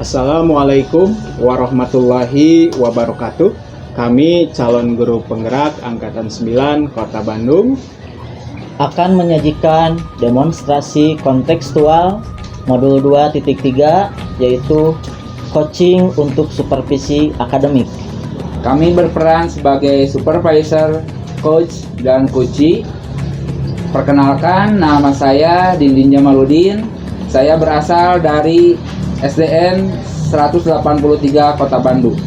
Assalamualaikum warahmatullahi wabarakatuh. Kami calon guru penggerak Angkatan 9 Kota Bandung akan menyajikan demonstrasi kontekstual modul 2.3 yaitu coaching untuk supervisi akademik. Kami berperan sebagai supervisor, coach, dan coachee. Perkenalkan, nama saya Dindin Jamaludin. Saya berasal dari SDN 183 Kota Bandung.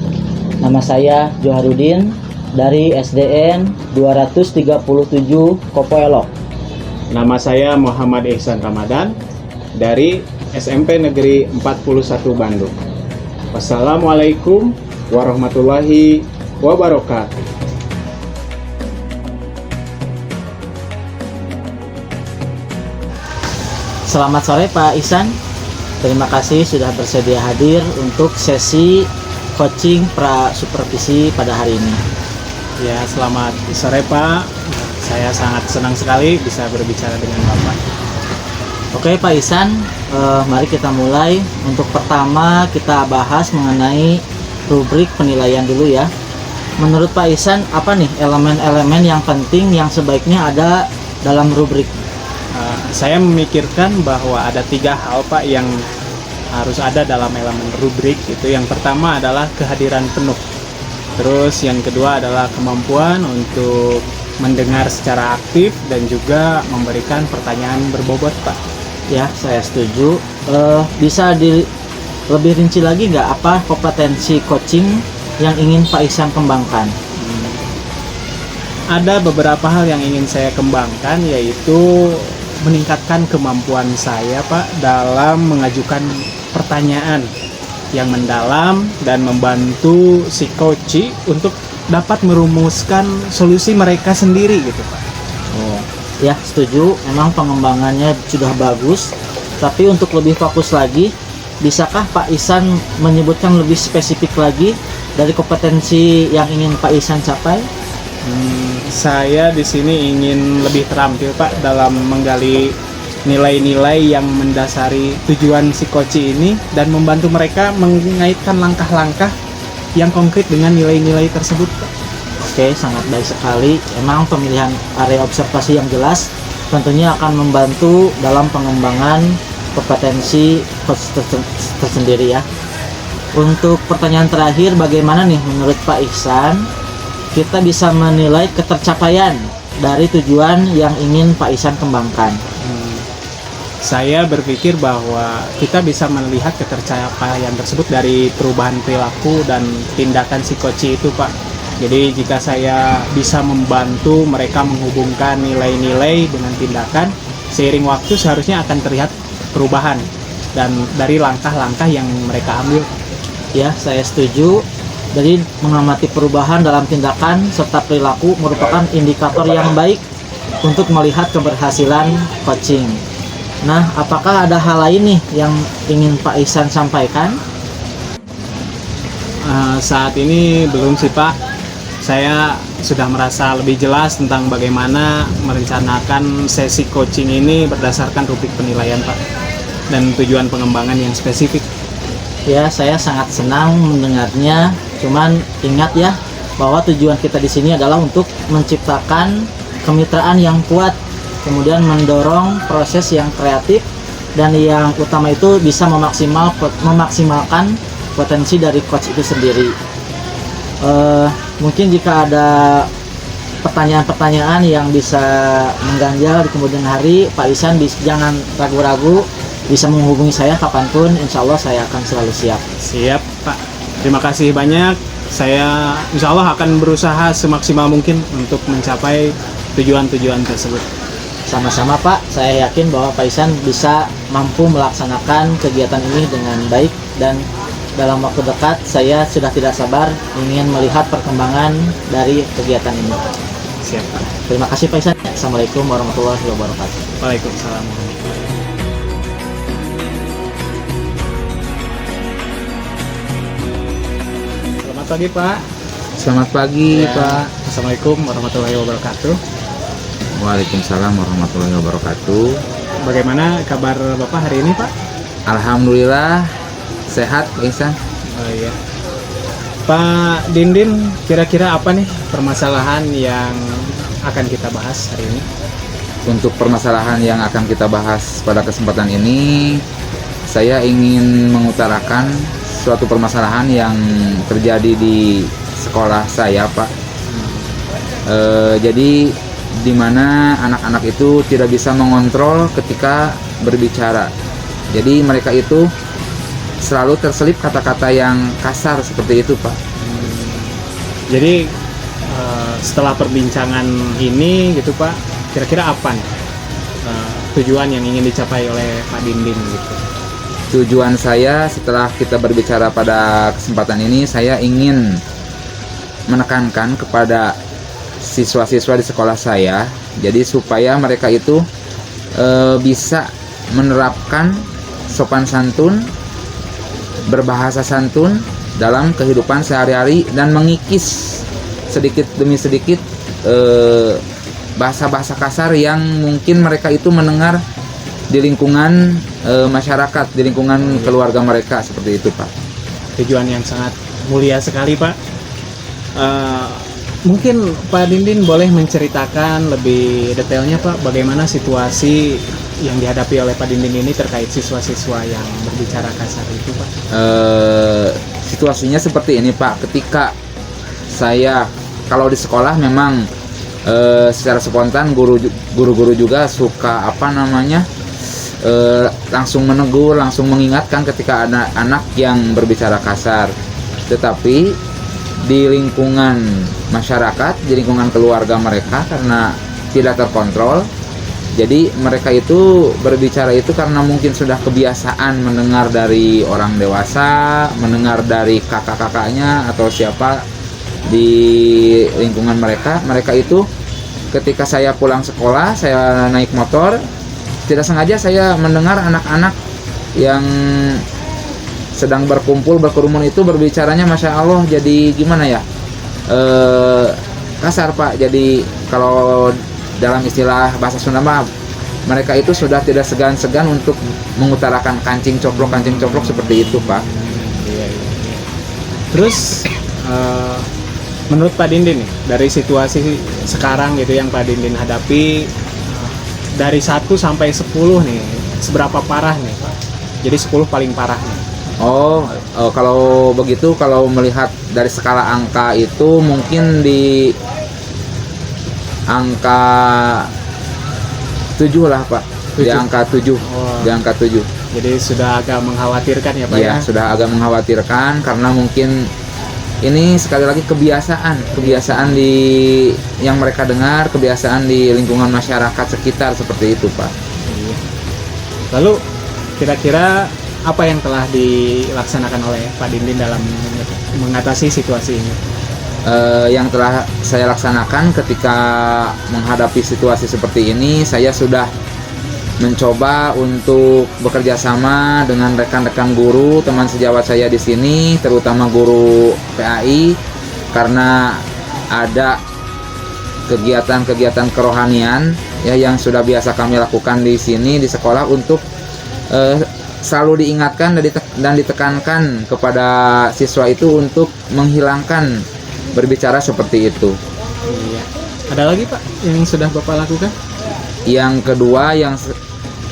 Nama saya Joharudin dari SDN 237 Kopoelok. Nama saya Muhammad Ihsan Ramadan dari SMP Negeri 41 Bandung. Wassalamualaikum warahmatullahi wabarakatuh. Selamat sore Pak Ihsan. Terima kasih sudah bersedia hadir untuk sesi coaching pra supervisi pada hari ini. Ya, selamat sore Pak. Saya sangat senang sekali bisa berbicara dengan Bapak. Oke Pak Ihsan, mari kita mulai. Untuk pertama kita bahas mengenai rubrik penilaian dulu ya. Menurut Pak Ihsan, apa nih elemen-elemen yang penting yang sebaiknya ada dalam rubrik? Saya memikirkan bahwa ada 3 hal Pak yang harus ada dalam elemen rubrik. Itu yang pertama adalah kehadiran penuh. Terus yang kedua adalah kemampuan untuk mendengar secara aktif dan juga memberikan pertanyaan berbobot Pak. Ya, saya setuju. Bisa lebih rinci lagi nggak apa kompetensi coaching yang ingin Pak Ihsan kembangkan? Ada beberapa hal yang ingin saya kembangkan, yaitu meningkatkan kemampuan saya Pak dalam mengajukan pertanyaan yang mendalam dan membantu si coachee untuk dapat merumuskan solusi mereka sendiri gitu Pak. Oh, ya setuju. Memang pengembangannya sudah bagus, tapi untuk lebih fokus lagi, bisakah Pak Ihsan menyebutkan lebih spesifik lagi dari kompetensi yang ingin Pak Ihsan capai? Saya di sini ingin lebih terampil Pak dalam menggali nilai-nilai yang mendasari tujuan si coachee ini dan membantu mereka mengaitkan langkah-langkah yang konkret dengan nilai-nilai tersebut Pak. Oke, sangat baik sekali. Emang pemilihan area observasi yang jelas tentunya akan membantu dalam pengembangan kompetensi coach tersendiri ya. Untuk pertanyaan terakhir, bagaimana nih menurut Pak Ihsan kita bisa menilai ketercapaian dari tujuan yang ingin Pak Ihsan kembangkan? Saya berpikir bahwa kita bisa melihat ketercapaian tersebut dari perubahan perilaku dan tindakan si coachee itu Pak. Jadi jika saya bisa membantu mereka menghubungkan nilai-nilai dengan tindakan, seiring waktu seharusnya akan terlihat perubahan dan dari langkah-langkah yang mereka ambil. Ya, saya setuju. Jadi mengamati perubahan dalam tindakan serta perilaku merupakan indikator yang baik untuk melihat keberhasilan coaching. Nah, apakah ada hal lain nih yang ingin Pak Ihsan sampaikan? Saat ini belum sih Pak. Saya sudah merasa lebih jelas tentang bagaimana merencanakan sesi coaching ini berdasarkan rubrik penilaian Pak dan tujuan pengembangan yang spesifik. Ya, saya sangat senang mendengarnya. Cuman ingat ya bahwa tujuan kita di sini adalah untuk menciptakan kemitraan yang kuat, kemudian mendorong proses yang kreatif, dan yang utama itu bisa memaksimalkan potensi dari coach itu sendiri. Mungkin jika ada pertanyaan-pertanyaan yang bisa mengganjal di kemudian hari, Pak Ihsan jangan ragu-ragu, bisa menghubungi saya kapanpun. Insya Allah saya akan selalu siap. Siap Pak. Terima kasih banyak. Saya insya Allah akan berusaha semaksimal mungkin untuk mencapai tujuan-tujuan tersebut. Sama-sama Pak, saya yakin bahwa Pak Ihsan bisa mampu melaksanakan kegiatan ini dengan baik, dan dalam waktu dekat saya sudah tidak sabar ingin melihat perkembangan dari kegiatan ini. Siap Pak. Terima kasih Pak Ihsan. Assalamualaikum warahmatullahi wabarakatuh. Waalaikumsalam. Selamat pagi Pak. Selamat pagi Pak. Assalamualaikum warahmatullahi wabarakatuh. Waalaikumsalam warahmatullahi wabarakatuh. Bagaimana kabar Bapak hari ini Pak? Alhamdulillah sehat Pak Ihsan. Oh iya. Pak Dindin, kira-kira apa nih permasalahan yang akan kita bahas hari ini? Untuk permasalahan yang akan kita bahas pada kesempatan ini, saya ingin mengutarakan suatu permasalahan yang terjadi di sekolah saya, Pak. Jadi di mana anak-anak itu tidak bisa mengontrol ketika berbicara. Jadi mereka itu selalu terselip kata-kata yang kasar seperti itu, Pak. Jadi setelah perbincangan ini gitu Pak, kira-kira apa nih tujuan yang ingin dicapai oleh Pak Dindin gitu? Tujuan saya setelah kita berbicara pada kesempatan ini, saya ingin menekankan kepada siswa-siswa di sekolah saya, jadi supaya mereka itu bisa menerapkan sopan santun, berbahasa santun dalam kehidupan sehari-hari dan mengikis sedikit demi sedikit bahasa-bahasa kasar yang mungkin mereka itu mendengar di lingkungan masyarakat, di lingkungan keluarga mereka, seperti itu, Pak. Tujuan yang sangat mulia sekali, Pak. Mungkin Pak Dindin boleh menceritakan lebih detailnya, Pak, bagaimana situasi yang dihadapi oleh Pak Dindin ini terkait siswa-siswa yang berbicara kasar itu, Pak? Situasinya seperti ini, Pak. Ketika saya, kalau di sekolah memang secara spontan guru-guru juga suka langsung menegur, langsung mengingatkan ketika ada anak yang berbicara kasar. Tetapi di lingkungan masyarakat, di lingkungan keluarga mereka, karena tidak terkontrol, jadi mereka itu berbicara itu karena mungkin sudah kebiasaan mendengar dari orang dewasa, mendengar dari kakak-kakaknya atau siapa di lingkungan mereka. Mereka itu ketika saya pulang sekolah, saya naik motor, tidak sengaja saya mendengar anak-anak yang sedang berkumpul, berkerumun itu berbicaranya Masya Allah, jadi gimana ya, kasar, Pak. Jadi kalau dalam istilah bahasa Sunda, mereka itu sudah tidak segan-segan untuk mengutarakan kancing coplok seperti itu, Pak. Terus menurut Pak Dindin nih, dari situasi sekarang gitu yang Pak Dindin hadapi, dari 1 sampai 10 nih, seberapa parah nih, Pak? Jadi 10 paling parah nih. Kalau begitu, kalau melihat dari skala angka itu mungkin di angka 7 lah, Pak. 7. Di angka 7. Oh. Di angka 7. Jadi sudah agak mengkhawatirkan ya, Pak? Iya, sudah agak mengkhawatirkan karena mungkin ini sekali lagi kebiasaan di yang mereka dengar, kebiasaan di lingkungan masyarakat sekitar seperti itu, Pak. Iya. Lalu kira-kira apa yang telah dilaksanakan oleh Pak Dindin dalam mengatasi situasi ini? Yang telah saya laksanakan ketika menghadapi situasi seperti ini, saya sudah mencoba untuk bekerja sama dengan rekan-rekan guru, teman sejawat saya di sini, terutama guru PAI, karena ada kegiatan-kegiatan kerohanian ya yang sudah biasa kami lakukan di sini di sekolah untuk selalu diingatkan dan ditekankan kepada siswa itu untuk menghilangkan berbicara seperti itu. Iya. Ada lagi, Pak, yang sudah Bapak lakukan? Yang kedua yang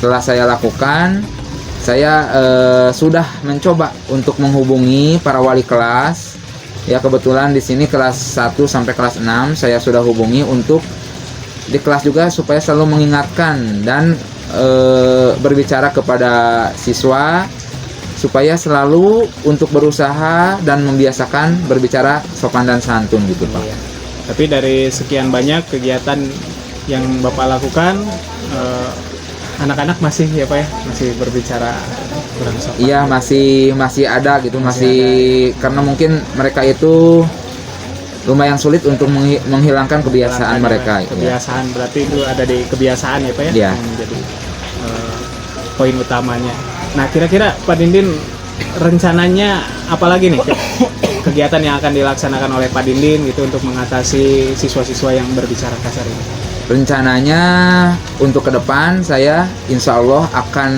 telah saya lakukan, saya sudah mencoba untuk menghubungi para wali kelas. Ya, kebetulan di sini kelas 1 sampai kelas 6 saya sudah hubungi untuk di kelas juga supaya selalu mengingatkan dan berbicara kepada siswa supaya selalu untuk berusaha dan membiasakan berbicara sopan dan santun gitu, Pak. Iya. Tapi dari sekian banyak kegiatan yang Bapak lakukan, anak-anak masih ya, Pak ya, masih berbicara kurang sopan. Iya, masih ada gitu, masih ada. Karena mungkin mereka itu lumayan sulit untuk menghilangkan kebiasaan mereka. Kebiasaan, berarti itu ada di kebiasaan ya, Pak ya, Iya. yang menjadi poin utamanya. Nah, kira-kira Pak Dindin rencananya apa lagi nih kegiatan yang akan dilaksanakan oleh Pak Dindin gitu untuk mengatasi siswa-siswa yang berbicara kasar ini? Rencananya untuk ke depan saya insya Allah akan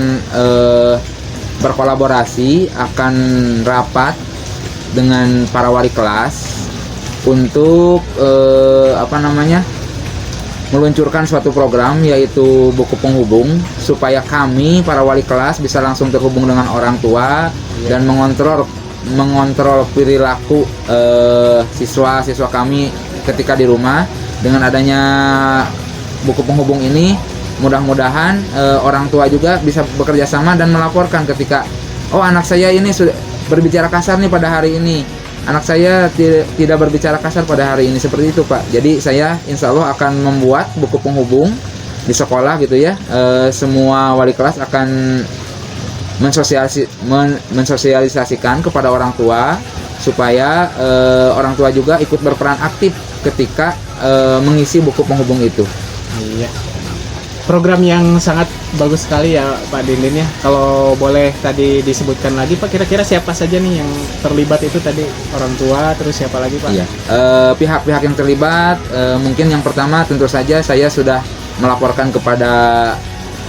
berkolaborasi, akan rapat dengan para wali kelas untuk meluncurkan suatu program, yaitu buku penghubung, supaya kami para wali kelas bisa langsung terhubung dengan orang tua dan mengontrol perilaku siswa-siswa kami ketika di rumah. Dengan adanya buku penghubung ini, mudah-mudahan orang tua juga bisa bekerja sama dan melaporkan ketika anak saya ini sudah berbicara kasar nih pada hari ini, anak saya tidak berbicara kasar pada hari ini, seperti itu Pak. Jadi saya insya Allah akan membuat buku penghubung di sekolah gitu ya. Semua wali kelas akan mensosialisasikan kepada orang tua supaya orang tua juga ikut berperan aktif ketika mengisi buku penghubung itu. Iya. Program yang sangat bagus sekali ya Pak Dindin ya. Kalau boleh tadi disebutkan lagi Pak, kira-kira siapa saja nih yang terlibat itu tadi? Orang tua, terus siapa lagi Pak? Iya. Pihak-pihak yang terlibat, mungkin yang pertama tentu saja saya sudah melaporkan kepada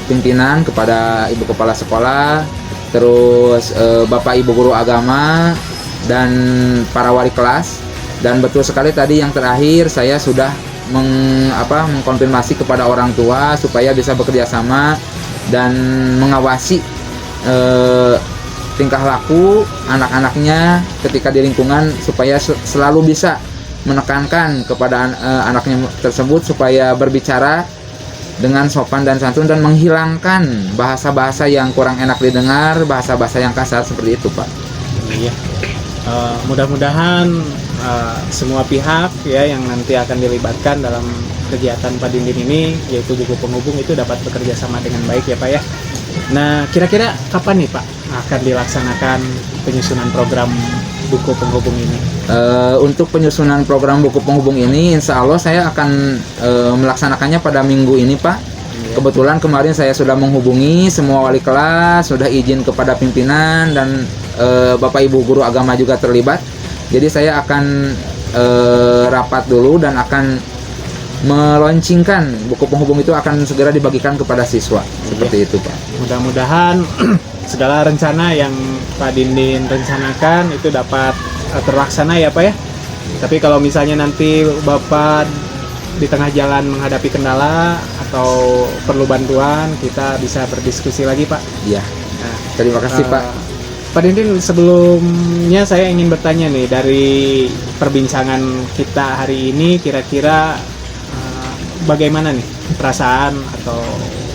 pimpinan, kepada Ibu Kepala Sekolah, terus Bapak Ibu Guru Agama, dan para wali kelas. Dan betul sekali tadi yang terakhir, saya sudah mengkonfirmasi kepada orang tua supaya bisa bekerja sama dan mengawasi tingkah laku anak-anaknya ketika di lingkungan, supaya selalu bisa menekankan kepada anaknya tersebut supaya berbicara dengan sopan dan santun dan menghilangkan bahasa-bahasa yang kurang enak didengar, bahasa-bahasa yang kasar seperti itu Pak. Iya. Mudah-mudahan semua pihak ya yang nanti akan dilibatkan dalam kegiatan Pak Dindin ini, yaitu buku penghubung, itu dapat bekerja sama dengan baik ya Pak ya. Nah, kira-kira kapan nih Pak akan dilaksanakan penyusunan program buku penghubung ini? Untuk penyusunan program buku penghubung ini, insya Allah saya akan melaksanakannya pada minggu ini Pak. Kebetulan kemarin saya sudah menghubungi semua wali kelas, sudah izin kepada pimpinan, dan Bapak Ibu Guru Agama juga terlibat. Jadi saya akan rapat dulu dan akan meluncurkan buku penghubung itu, akan segera dibagikan kepada siswa. Seperti itu Pak. Mudah-mudahan segala rencana yang Pak Dindin rencanakan itu dapat terlaksana ya Pak ya. Tapi kalau misalnya nanti Bapak di tengah jalan menghadapi kendala atau perlu bantuan, kita bisa berdiskusi lagi Pak. Iya. Nah, terima kasih Pak. Pak Dindin, sebelumnya saya ingin bertanya nih, dari perbincangan kita hari ini, kira-kira bagaimana nih perasaan atau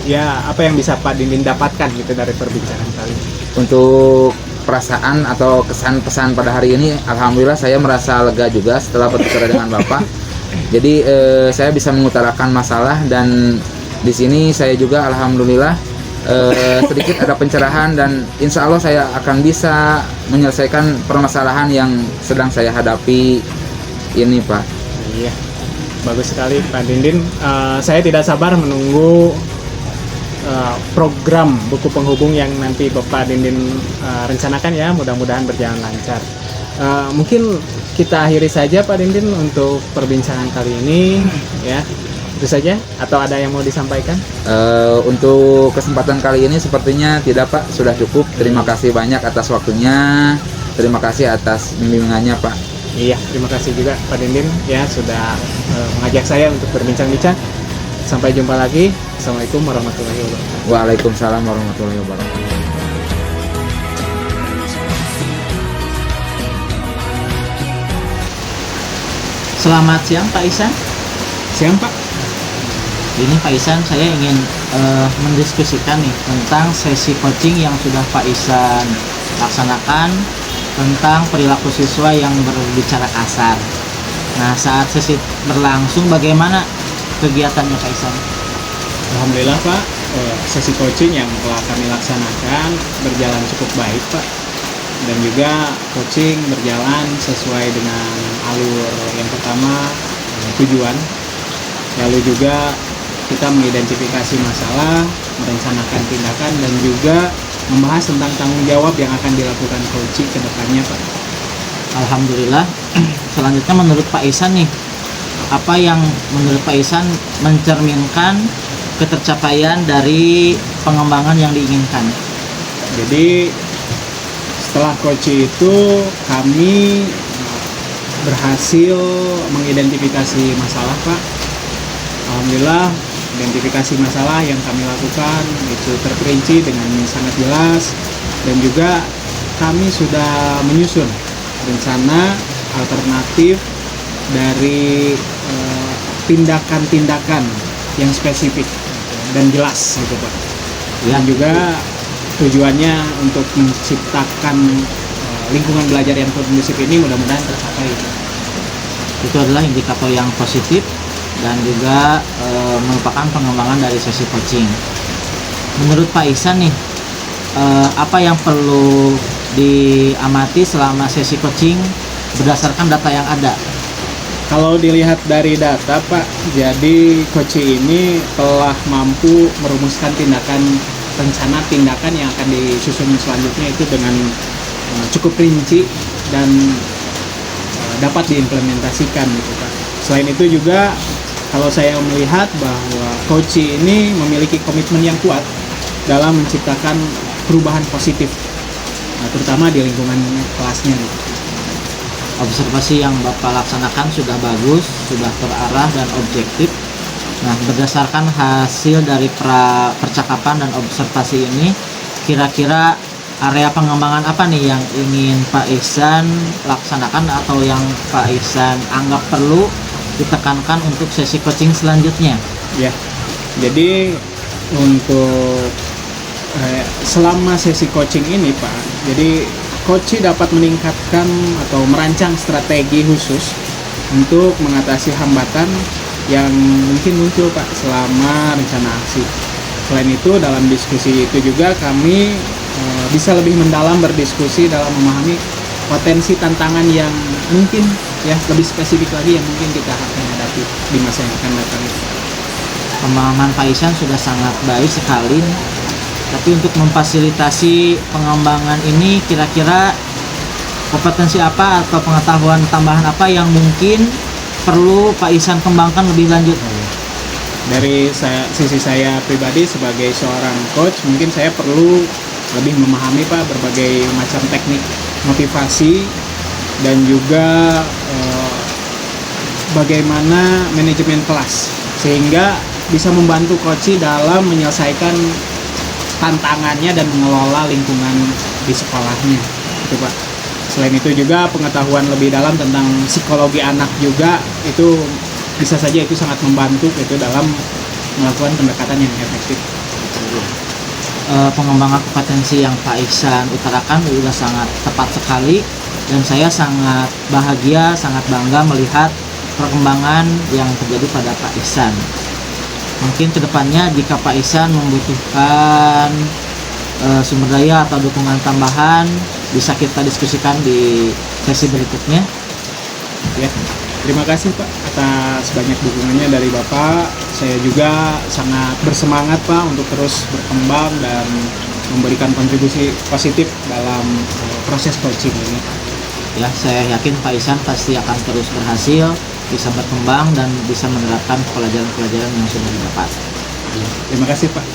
ya apa yang bisa Pak Dindin dapatkan gitu dari perbincangan kali ini? Untuk perasaan atau kesan pesan pada hari ini, alhamdulillah saya merasa lega juga setelah berbicara dengan Bapak. Jadi saya bisa mengutarakan masalah, dan di sini saya juga alhamdulillah sedikit ada pencerahan, dan insya Allah saya akan bisa menyelesaikan permasalahan yang sedang saya hadapi ini Pak. Iya, bagus sekali Pak Dindin. Saya tidak sabar menunggu program buku penghubung yang nanti Bapak Dindin rencanakan ya. Mudah-mudahan berjalan lancar. Mungkin kita akhiri saja Pak Dindin untuk perbincangan kali ini ya. Itu saja, atau ada yang mau disampaikan? Untuk kesempatan kali ini sepertinya tidak Pak, sudah cukup. Terima kasih banyak atas waktunya, terima kasih atas bimbingannya Pak. Iya, terima kasih juga Pak Dindin ya sudah mengajak saya untuk berbincang-bincang. Sampai jumpa lagi. Assalamualaikum warahmatullahi wabarakatuh. Waalaikumsalam warahmatullahi wabarakatuh. Selamat siang Pak Isan. Siang Pak. Ini Pak Isan, saya ingin mendiskusikan nih tentang sesi coaching yang sudah Pak Isan laksanakan tentang perilaku siswa yang berbicara kasar. Nah, saat sesi berlangsung bagaimana kegiatannya Pak Isan? Alhamdulillah Pak, sesi coaching yang telah kami laksanakan berjalan cukup baik Pak. Dan juga coaching berjalan sesuai dengan alur yang pertama, tujuan. Lalu juga kita mengidentifikasi masalah, merencanakan tindakan, dan juga membahas tentang tanggung jawab yang akan dilakukan coaching ke depannya Pak. Alhamdulillah. Selanjutnya menurut Pak Isan nih, apa yang menurut Pak Isan mencerminkan ketercapaian dari pengembangan yang diinginkan? Jadi setelah coaching itu kami berhasil mengidentifikasi masalah, Pak. Alhamdulillah, identifikasi masalah yang kami lakukan itu terperinci dengan sangat jelas, dan juga kami sudah menyusun rencana alternatif dari tindakan-tindakan yang spesifik dan jelas gitu, Pak. Ya. Dan juga tujuannya untuk menciptakan lingkungan belajar yang kondusif ini mudah-mudahan tercapai. Itu adalah indikator yang positif dan juga merupakan pengembangan dari sesi coaching. Menurut Pak Ihsan nih, apa yang perlu diamati selama sesi coaching berdasarkan data yang ada? Kalau dilihat dari data, Pak, jadi coaching ini telah mampu merumuskan rencana tindakan yang akan disusun selanjutnya itu dengan cukup rinci dan dapat diimplementasikan gitu, Pak. Selain itu juga kalau saya melihat bahwa coaching ini memiliki komitmen yang kuat dalam menciptakan perubahan positif, terutama di lingkungan kelasnya gitu. Observasi yang Bapak laksanakan sudah bagus, sudah terarah dan objektif. Nah, berdasarkan hasil dari percakapan dan observasi ini, kira-kira area pengembangan apa nih yang ingin Pak Ihsan laksanakan atau yang Pak Ihsan anggap perlu ditekankan untuk sesi coaching selanjutnya? Ya, jadi untuk selama sesi coaching ini, Pak, jadi coach dapat meningkatkan atau merancang strategi khusus untuk mengatasi hambatan yang mungkin muncul, Pak, selama rencana aksi. Selain itu, dalam diskusi itu juga kami bisa lebih mendalam berdiskusi dalam memahami potensi tantangan yang mungkin ya lebih spesifik lagi yang mungkin kita akan hadapi di masa yang akan datang. Pemahaman Pak Ihsan sudah sangat baik sekali. Tapi untuk memfasilitasi pengembangan ini, kira-kira kompetensi apa atau pengetahuan tambahan apa yang mungkin perlu Pak Ihsan kembangkan lebih lanjut? Dari sisi saya pribadi sebagai seorang coach, mungkin saya perlu lebih memahami, Pak, berbagai macam teknik motivasi dan juga bagaimana manajemen kelas sehingga bisa membantu coach dalam menyelesaikan tantangannya dan mengelola lingkungan di sekolahnya gitu, Pak. Selain itu juga pengetahuan lebih dalam tentang psikologi anak juga itu bisa saja itu sangat membantu gitu dalam melakukan pendekatan yang efektif. Pengembangan kompetensi yang Pak Ihsan utarakan sudah sangat tepat sekali, dan saya sangat bahagia, sangat bangga melihat perkembangan yang terjadi pada Pak Ihsan. Mungkin kedepannya jika Pak Ihsan membutuhkan sumber daya atau dukungan tambahan, bisa kita diskusikan di sesi berikutnya. Ya, terima kasih, Pak, atas banyak dukungannya dari Bapak. Saya juga sangat bersemangat, Pak, untuk terus berkembang dan memberikan kontribusi positif dalam proses coaching ini. Ya, saya yakin Pak Ihsan pasti akan terus berhasil, bisa berkembang dan bisa menerapkan pelajaran-pelajaran yang sudah didapat. Terima kasih, Pak.